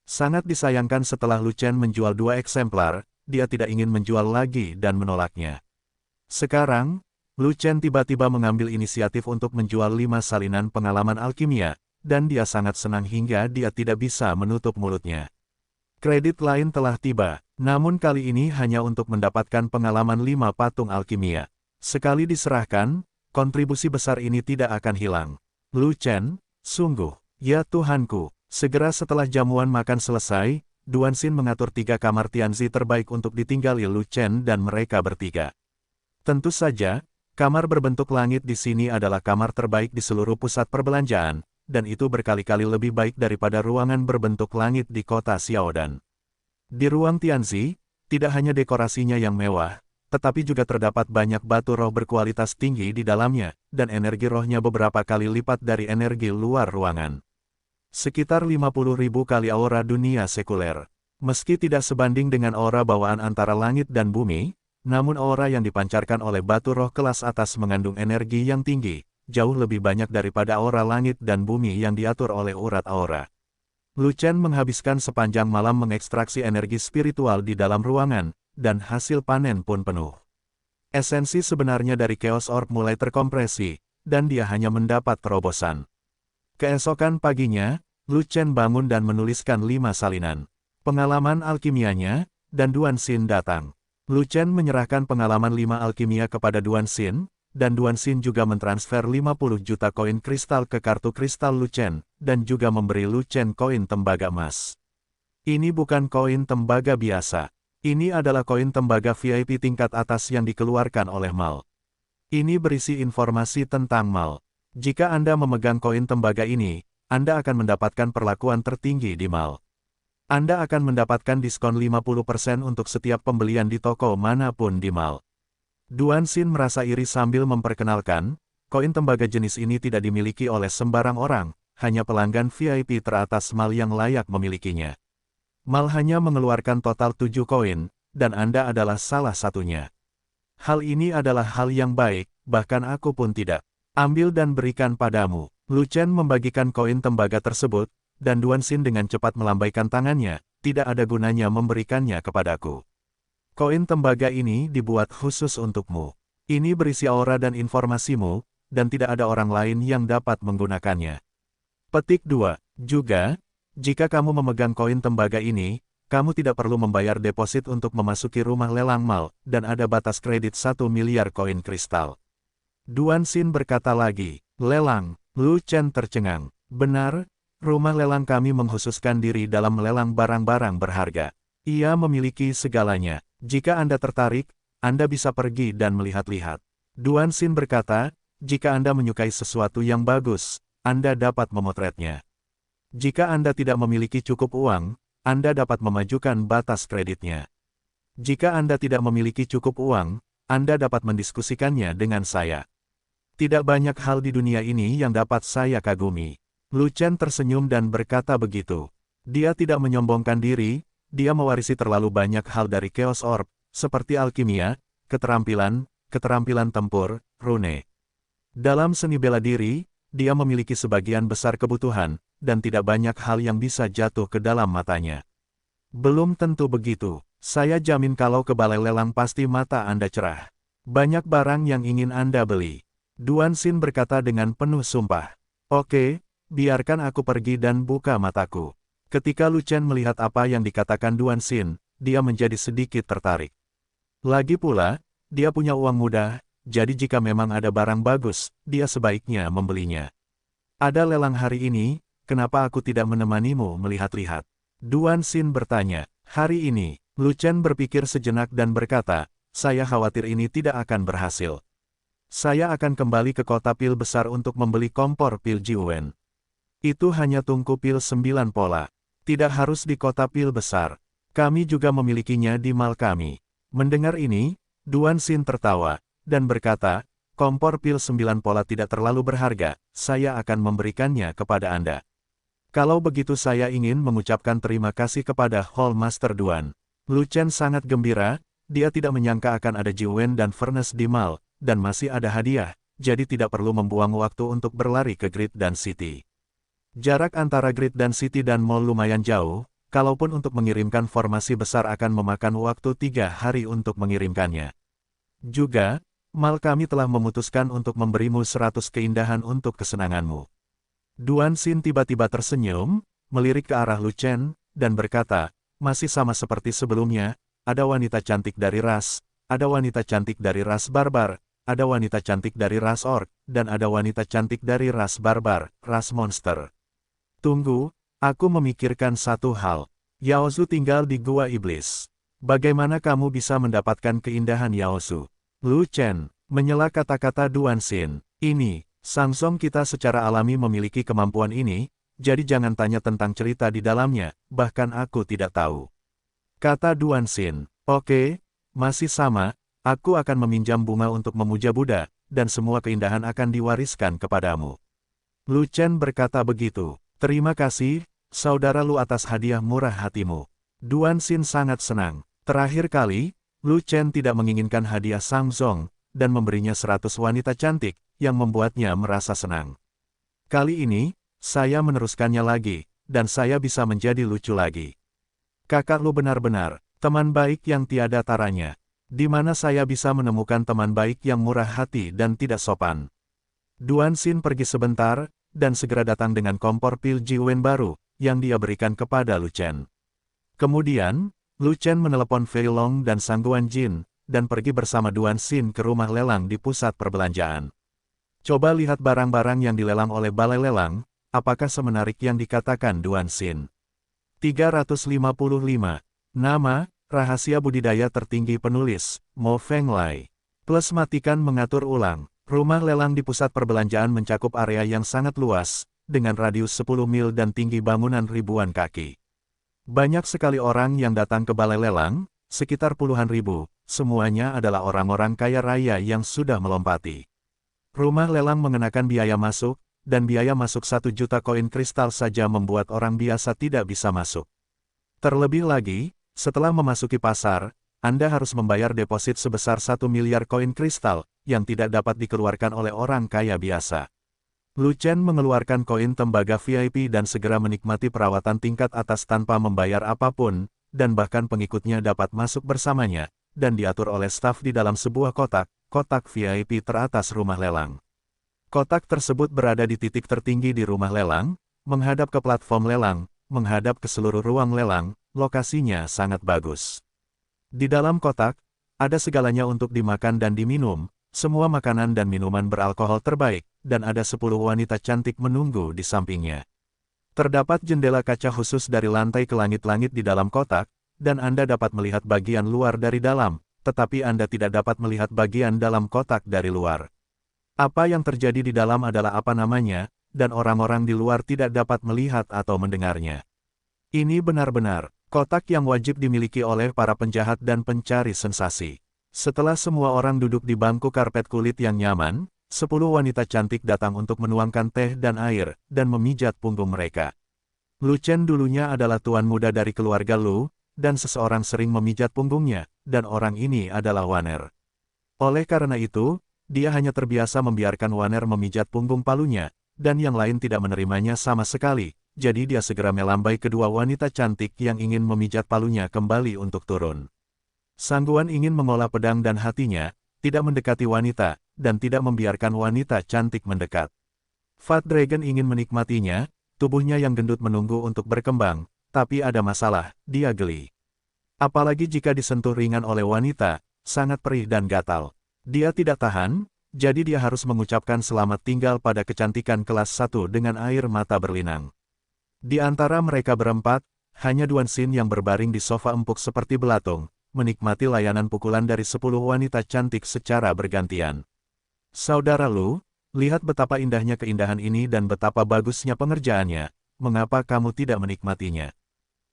[SPEAKER 1] Sangat disayangkan setelah Lu Chen menjual 2 eksemplar, dia tidak ingin menjual lagi dan menolaknya. Sekarang, Lu Chen tiba-tiba mengambil inisiatif untuk menjual 5 salinan pengalaman alkimia, dan dia sangat senang hingga dia tidak bisa menutup mulutnya. Kredit lain telah tiba, namun kali ini hanya untuk mendapatkan pengalaman 5 patung alkimia. Sekali diserahkan, kontribusi besar ini tidak akan hilang. Lu Chen, sungguh, ya Tuhanku, segera setelah jamuan makan selesai, Duan Xin mengatur 3 kamar Tianzi terbaik untuk ditinggali Lu Chen dan mereka bertiga. Tentu saja, kamar berbentuk langit di sini adalah kamar terbaik di seluruh pusat perbelanjaan, dan itu berkali-kali lebih baik daripada ruangan berbentuk langit di kota Xiaodan. Di ruang Tianzi, tidak hanya dekorasinya yang mewah, tetapi juga terdapat banyak batu roh berkualitas tinggi di dalamnya, dan energi rohnya beberapa kali lipat dari energi luar ruangan. Sekitar 50.000 kali aura dunia sekuler. Meski tidak sebanding dengan aura bawaan antara langit dan bumi, namun aura yang dipancarkan oleh batu roh kelas atas mengandung energi yang tinggi, jauh lebih banyak daripada aura langit dan bumi yang diatur oleh urat aura. Lu Chen menghabiskan sepanjang malam mengekstraksi energi spiritual di dalam ruangan, dan hasil panen pun penuh. Esensi sebenarnya dari Chaos Orb mulai terkompresi, dan dia hanya mendapat terobosan. Keesokan paginya, Lu Chen bangun dan menuliskan 5 salinan pengalaman alkimianya, dan Duan Xin datang. Lu Chen menyerahkan pengalaman 5 alkimia kepada Duan Xin, dan Duan Xin juga mentransfer 50 juta koin kristal ke kartu kristal Lu Chen, dan juga memberi Lu Chen koin tembaga emas. Ini bukan koin tembaga biasa. Ini adalah koin tembaga VIP tingkat atas yang dikeluarkan oleh Mal. Ini berisi informasi tentang Mal. Jika Anda memegang koin tembaga ini, Anda akan mendapatkan perlakuan tertinggi di Mal. Anda akan mendapatkan diskon 50% untuk setiap pembelian di toko manapun di Mal. Duan Xin merasa iri sambil memperkenalkan, koin tembaga jenis ini tidak dimiliki oleh sembarang orang, hanya pelanggan VIP teratas Mal yang layak memilikinya. Mal hanya mengeluarkan total 7 koin, dan Anda adalah salah satunya. Hal ini adalah hal yang baik, bahkan aku pun tidak. Ambil dan berikan padamu. Lu Chen membagikan koin tembaga tersebut, dan Duan Xin dengan cepat melambaikan tangannya, tidak ada gunanya memberikannya kepadaku. Koin tembaga ini dibuat khusus untukmu. Ini berisi aura dan informasimu, dan tidak ada orang lain yang dapat menggunakannya. Petik 2. Juga, jika kamu memegang koin tembaga ini, kamu tidak perlu membayar deposit untuk memasuki rumah lelang Mal, dan ada batas kredit 1 miliar koin kristal. Duan Xin berkata lagi, lelang. Lu Chen tercengang. Benar, rumah lelang kami mengkhususkan diri dalam melelang barang-barang berharga. Ia memiliki segalanya. Jika Anda tertarik, Anda bisa pergi dan melihat-lihat. Duan Xin berkata, jika Anda menyukai sesuatu yang bagus, Anda dapat memotretnya. Jika Anda tidak memiliki cukup uang, Anda dapat memajukan batas kreditnya. Jika Anda tidak memiliki cukup uang, Anda dapat mendiskusikannya dengan saya. Tidak banyak hal di dunia ini yang dapat saya kagumi. Lu Chen tersenyum dan berkata begitu. Dia tidak menyombongkan diri, dia mewarisi terlalu banyak hal dari Chaos Orb, seperti alkimia, keterampilan tempur, rune. Dalam seni bela diri, dia memiliki sebagian besar kebutuhan, dan tidak banyak hal yang bisa jatuh ke dalam matanya. Belum tentu begitu. Saya jamin kalau ke balai lelang pasti mata Anda cerah. Banyak barang yang ingin Anda beli. Duan Xin berkata dengan penuh sumpah. Oke, biarkan aku pergi dan buka mataku. Ketika Lu Chen melihat apa yang dikatakan Duan Xin, dia menjadi sedikit tertarik. Lagi pula, dia punya uang mudah, jadi jika memang ada barang bagus, dia sebaiknya membelinya. Ada lelang hari ini, kenapa aku tidak menemanimu melihat-lihat? Duan Xin bertanya. Hari ini, Lu Chen berpikir sejenak dan berkata, saya khawatir ini tidak akan berhasil. Saya akan kembali ke kota pil besar untuk membeli kompor pil Jiwen. Itu hanya tungku pil 9 pola. Tidak harus di kota pil besar. Kami juga memilikinya di mal kami. Mendengar ini, Duan Xin tertawa, dan berkata, kompor pil 9 pola tidak terlalu berharga, saya akan memberikannya kepada Anda. Kalau begitu saya ingin mengucapkan terima kasih kepada Hall Master Duan. Lu Chen sangat gembira, dia tidak menyangka akan ada Jiwen dan Furnace di Mall, dan masih ada hadiah, jadi tidak perlu membuang waktu untuk berlari ke Grid dan City. Jarak antara Grid dan City dan Mall lumayan jauh, kalaupun untuk mengirimkan formasi besar akan memakan waktu 3 hari untuk mengirimkannya. Juga, Mall kami telah memutuskan untuk memberimu 100 keindahan untuk kesenanganmu. Duan Xin tiba-tiba tersenyum, melirik ke arah Lu Chen, dan berkata, masih sama seperti sebelumnya, ada wanita cantik dari ras, ada wanita cantik dari ras barbar, ada wanita cantik dari ras orc, dan ada wanita cantik dari ras barbar, ras monster. Tunggu, aku memikirkan satu hal. Yaozu tinggal di Gua Iblis. Bagaimana kamu bisa mendapatkan keindahan Yaozu? Lu Chen, menyela kata-kata Duan Xin, ini, Samsung kita secara alami memiliki kemampuan ini, jadi jangan tanya tentang cerita di dalamnya, bahkan aku tidak tahu. Kata Duan Xin, oke, masih sama, aku akan meminjam bunga untuk memuja Buddha, dan semua keindahan akan diwariskan kepadamu. Lu Chen berkata begitu, terima kasih, saudara Lu atas hadiah murah hatimu. Duan Xin sangat senang, terakhir kali, Lu Chen tidak menginginkan hadiah Samsung, dan memberinya 100 wanita cantik, yang membuatnya merasa senang. Kali ini, saya meneruskannya lagi, dan saya bisa menjadi lucu lagi. Kakak Lu benar-benar, teman baik yang tiada taranya. Di mana saya bisa menemukan teman baik yang murah hati dan tidak sopan? Duan Xin pergi sebentar, dan segera datang dengan kompor pil Jiwen baru, yang dia berikan kepada Lu Chen. Kemudian, Lu Chen menelepon Fei Long dan Sangguan Jin, dan pergi bersama Duan Xin ke rumah lelang di pusat perbelanjaan. Coba lihat barang-barang yang dilelang oleh balai lelang, apakah semenarik yang dikatakan Duan Xin? 355. Nama, rahasia budidaya tertinggi penulis, Mo Fenglai. Plus matikan mengatur ulang. Rumah lelang di pusat perbelanjaan mencakup area yang sangat luas, dengan radius 10 mil dan tinggi bangunan ribuan kaki. Banyak sekali orang yang datang ke balai lelang, sekitar puluhan ribu, semuanya adalah orang-orang kaya raya yang sudah melompati. Rumah lelang mengenakan biaya masuk, dan biaya masuk 1 juta koin kristal saja membuat orang biasa tidak bisa masuk. Terlebih lagi, setelah memasuki pasar, Anda harus membayar deposit sebesar 1 miliar koin kristal, yang tidak dapat dikeluarkan oleh orang kaya biasa. Lu Chen mengeluarkan koin tembaga VIP dan segera menikmati perawatan tingkat atas tanpa membayar apapun, dan bahkan pengikutnya dapat masuk bersamanya, dan diatur oleh staf di dalam sebuah kotak VIP teratas rumah lelang. Kotak tersebut berada di titik tertinggi di rumah lelang, menghadap ke platform lelang, menghadap ke seluruh ruang lelang, lokasinya sangat bagus. Di dalam kotak, ada segalanya untuk dimakan dan diminum, semua makanan dan minuman beralkohol terbaik, dan ada 10 wanita cantik menunggu di sampingnya. Terdapat jendela kaca khusus dari lantai ke langit-langit di dalam kotak, dan Anda dapat melihat bagian luar dari dalam, tetapi Anda tidak dapat melihat bagian dalam kotak dari luar. Apa yang terjadi di dalam adalah apa namanya, dan orang-orang di luar tidak dapat melihat atau mendengarnya. Ini benar-benar kotak yang wajib dimiliki oleh para penjahat dan pencari sensasi. Setelah semua orang duduk di bangku karpet kulit yang nyaman, 10 wanita cantik datang untuk menuangkan teh dan air, dan memijat punggung mereka. Lu Chen dulunya adalah tuan muda dari keluarga Lu, dan seseorang sering memijat punggungnya, dan orang ini adalah Waner. Oleh karena itu, dia hanya terbiasa membiarkan Waner memijat punggung palunya, dan yang lain tidak menerimanya sama sekali, jadi dia segera melambai kedua wanita cantik yang ingin memijat palunya kembali untuk turun. Sangguan ingin mengolah pedang dan hatinya, tidak mendekati wanita, dan tidak membiarkan wanita cantik mendekat. Fat Dragon ingin menikmatinya, tubuhnya yang gendut menunggu untuk berkembang, tapi ada masalah, dia geli. Apalagi jika disentuh ringan oleh wanita, sangat perih dan gatal. Dia tidak tahan, jadi dia harus mengucapkan selamat tinggal pada kecantikan kelas 1 dengan air mata berlinang. Di antara mereka berempat, hanya Duan Xin yang berbaring di sofa empuk seperti belatung, menikmati layanan pukulan dari 10 wanita cantik secara bergantian. Saudara Lu, lihat betapa indahnya keindahan ini dan betapa bagusnya pengerjaannya, mengapa kamu tidak menikmatinya?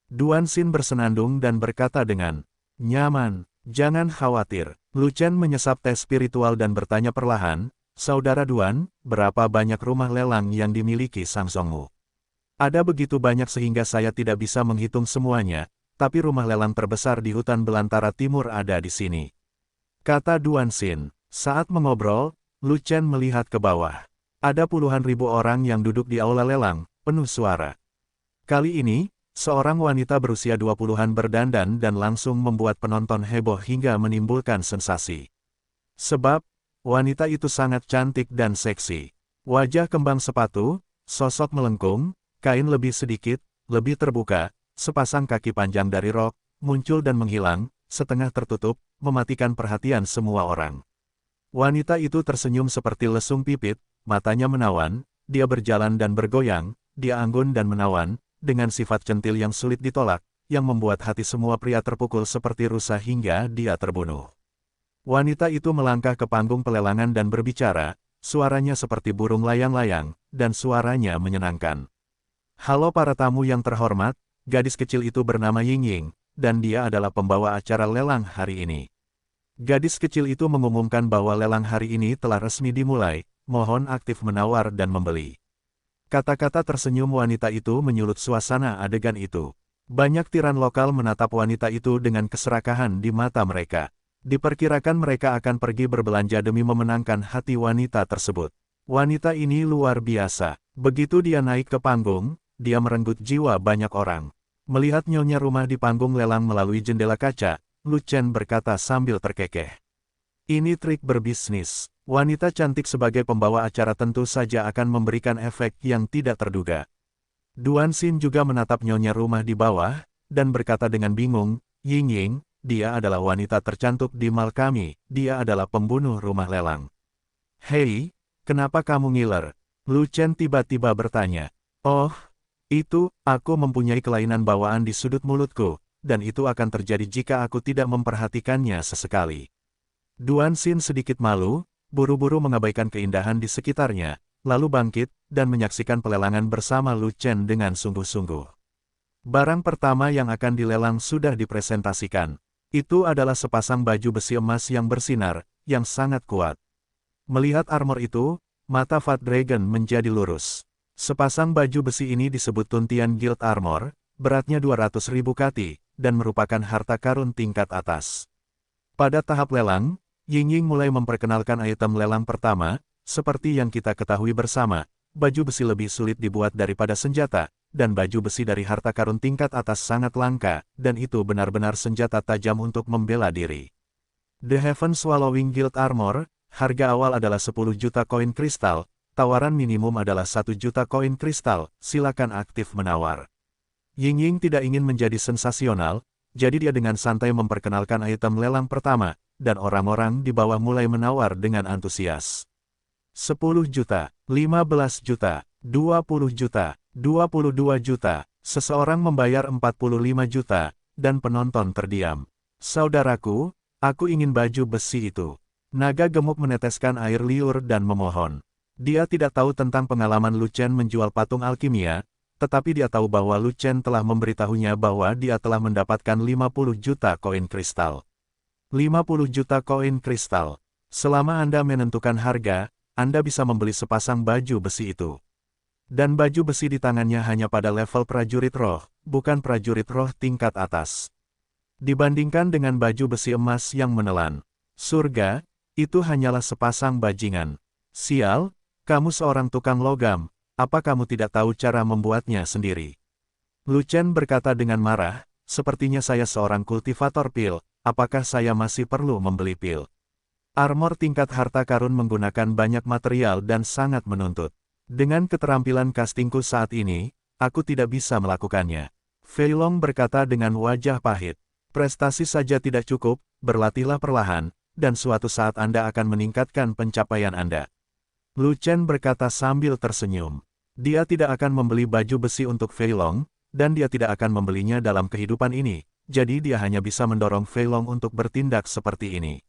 [SPEAKER 1] Duan Xin bersenandung dan berkata dengan nyaman, jangan khawatir. Lu Chen menyesap teh spiritual dan bertanya perlahan, Saudara Duan, berapa banyak rumah lelang yang dimiliki Samsungmu? Ada begitu banyak sehingga saya tidak bisa menghitung semuanya, tapi rumah lelang terbesar di hutan belantara timur ada di sini. Kata Duan Xin. Saat mengobrol, Lu Chen melihat ke bawah. Ada puluhan ribu orang yang duduk di aula lelang, penuh suara. Kali ini, seorang wanita berusia 20-an berdandan dan langsung membuat penonton heboh hingga menimbulkan sensasi. Sebab, wanita itu sangat cantik dan seksi. Wajah kembang sepatu, sosok melengkung, kain lebih sedikit, lebih terbuka, sepasang kaki panjang dari rok, muncul dan menghilang, setengah tertutup, mematikan perhatian semua orang. Wanita itu tersenyum seperti lesung pipit, matanya menawan, dia berjalan dan bergoyang, dia anggun dan menawan, dengan sifat centil yang sulit ditolak, yang membuat hati semua pria terpukul seperti rusa hingga dia terbunuh. Wanita itu melangkah ke panggung pelelangan dan berbicara, suaranya seperti burung layang-layang, dan suaranya menyenangkan. Halo para tamu yang terhormat, gadis kecil itu bernama Ying Ying, dan dia adalah pembawa acara lelang hari ini. Gadis kecil itu mengumumkan bahwa lelang hari ini telah resmi dimulai, mohon aktif menawar dan membeli. Kata-kata tersenyum wanita itu menyulut suasana adegan itu. Banyak tiran lokal menatap wanita itu dengan keserakahan di mata mereka. Diperkirakan mereka akan pergi berbelanja demi memenangkan hati wanita tersebut. Wanita ini luar biasa. Begitu dia naik ke panggung, dia merenggut jiwa banyak orang. Melihat nyonya rumah di panggung lelang melalui jendela kaca, Lu Chen berkata sambil terkekeh. Ini trik berbisnis. Wanita cantik sebagai pembawa acara tentu saja akan memberikan efek yang tidak terduga. Duan Xin juga menatap nyonya rumah di bawah, dan berkata dengan bingung, Ying Ying, dia adalah wanita tercantik di mal kami, dia adalah pembunuh rumah lelang. Hei, kenapa kamu ngiler? Lu Chen tiba-tiba bertanya. Oh, itu, aku mempunyai kelainan bawaan di sudut mulutku, dan itu akan terjadi jika aku tidak memperhatikannya sesekali. Duan Xin sedikit malu, buru-buru mengabaikan keindahan di sekitarnya, lalu bangkit, dan menyaksikan pelelangan bersama Lu Chen dengan sungguh-sungguh. Barang pertama yang akan dilelang sudah dipresentasikan. Itu adalah sepasang baju besi emas yang bersinar, yang sangat kuat. Melihat armor itu, mata Fat Dragon menjadi lurus. Sepasang baju besi ini disebut Tuntian Guild Armor, beratnya 200.000 kati, dan merupakan harta karun tingkat atas. Pada tahap lelang, Ying Ying mulai memperkenalkan item lelang pertama, seperti yang kita ketahui bersama, baju besi lebih sulit dibuat daripada senjata, dan baju besi dari harta karun tingkat atas sangat langka, dan itu benar-benar senjata tajam untuk membela diri. The Heaven Swallowing Guild Armor, harga awal adalah 10 juta koin kristal, tawaran minimum adalah 1 juta koin kristal, silakan aktif menawar. Ying Ying tidak ingin menjadi sensasional, jadi dia dengan santai memperkenalkan item lelang pertama, dan orang-orang di bawah mulai menawar dengan antusias. 10 juta, 15 juta, 20 juta, 22 juta, seseorang membayar 45 juta, dan penonton terdiam. Saudaraku, aku ingin baju besi itu. Naga gemuk meneteskan air liur dan memohon. Dia tidak tahu tentang pengalaman Lu Chen menjual patung alkimia, tetapi dia tahu bahwa Lu Chen telah memberitahunya bahwa dia telah mendapatkan 50 juta koin kristal. 50 juta koin kristal. Selama Anda menentukan harga, Anda bisa membeli sepasang baju besi itu. Dan baju besi di tangannya hanya pada level prajurit roh, bukan prajurit roh tingkat atas. Dibandingkan dengan baju besi emas yang menelan surga, itu hanyalah sepasang bajingan. Sial, kamu seorang tukang logam, apa kamu tidak tahu cara membuatnya sendiri? Lu Chen berkata dengan marah, sepertinya saya seorang kultivator pil, apakah saya masih perlu membeli pil? Armor tingkat harta karun menggunakan banyak material dan sangat menuntut. Dengan keterampilan castingku saat ini, aku tidak bisa melakukannya. Fei Long berkata dengan wajah pahit. Prestasi saja tidak cukup, berlatihlah perlahan, dan suatu saat Anda akan meningkatkan pencapaian Anda. Lu Chen berkata sambil tersenyum. Dia tidak akan membeli baju besi untuk Fei Long, dan dia tidak akan membelinya dalam kehidupan ini, jadi dia hanya bisa mendorong Fei Long untuk bertindak seperti ini.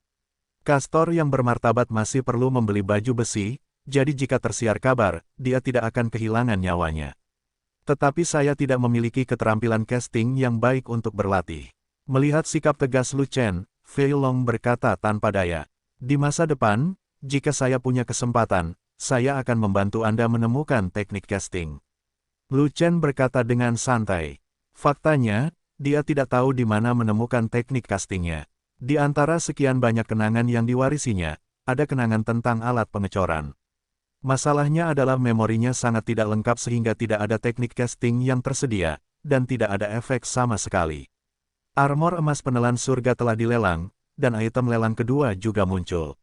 [SPEAKER 1] Kastor yang bermartabat masih perlu membeli baju besi, jadi jika tersiar kabar, dia tidak akan kehilangan nyawanya. Tetapi saya tidak memiliki keterampilan casting yang baik untuk berlatih. Melihat sikap tegas Lu Chen, Fei Long berkata tanpa daya. Di masa depan, jika saya punya kesempatan, saya akan membantu Anda menemukan teknik casting. Lu Chen berkata dengan santai. Faktanya, dia tidak tahu di mana menemukan teknik castingnya. Di antara sekian banyak kenangan yang diwarisinya, ada kenangan tentang alat pengecoran. Masalahnya adalah memorinya sangat tidak lengkap sehingga tidak ada teknik casting yang tersedia, dan tidak ada efek sama sekali. Armor emas penelan surga telah dilelang, dan item lelang kedua juga muncul.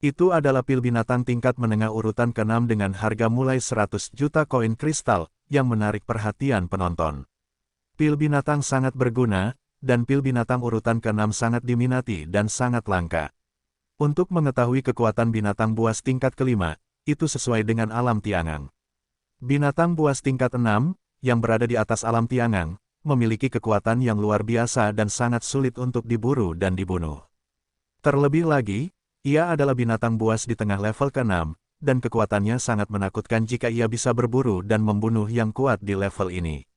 [SPEAKER 1] Itu adalah pil binatang tingkat menengah urutan ke-6 dengan harga mulai 100 juta koin kristal, yang menarik perhatian penonton. Pil binatang sangat berguna, dan pil binatang urutan ke-6 sangat diminati dan sangat langka. Untuk mengetahui kekuatan binatang buas tingkat kelima, itu sesuai dengan alam Tiangang. Binatang buas tingkat 6, yang berada di atas alam Tiangang, memiliki kekuatan yang luar biasa dan sangat sulit untuk diburu dan dibunuh. Terlebih lagi, ia adalah binatang buas di tengah level ke-6, dan kekuatannya sangat menakutkan jika ia bisa berburu dan membunuh yang kuat di level ini.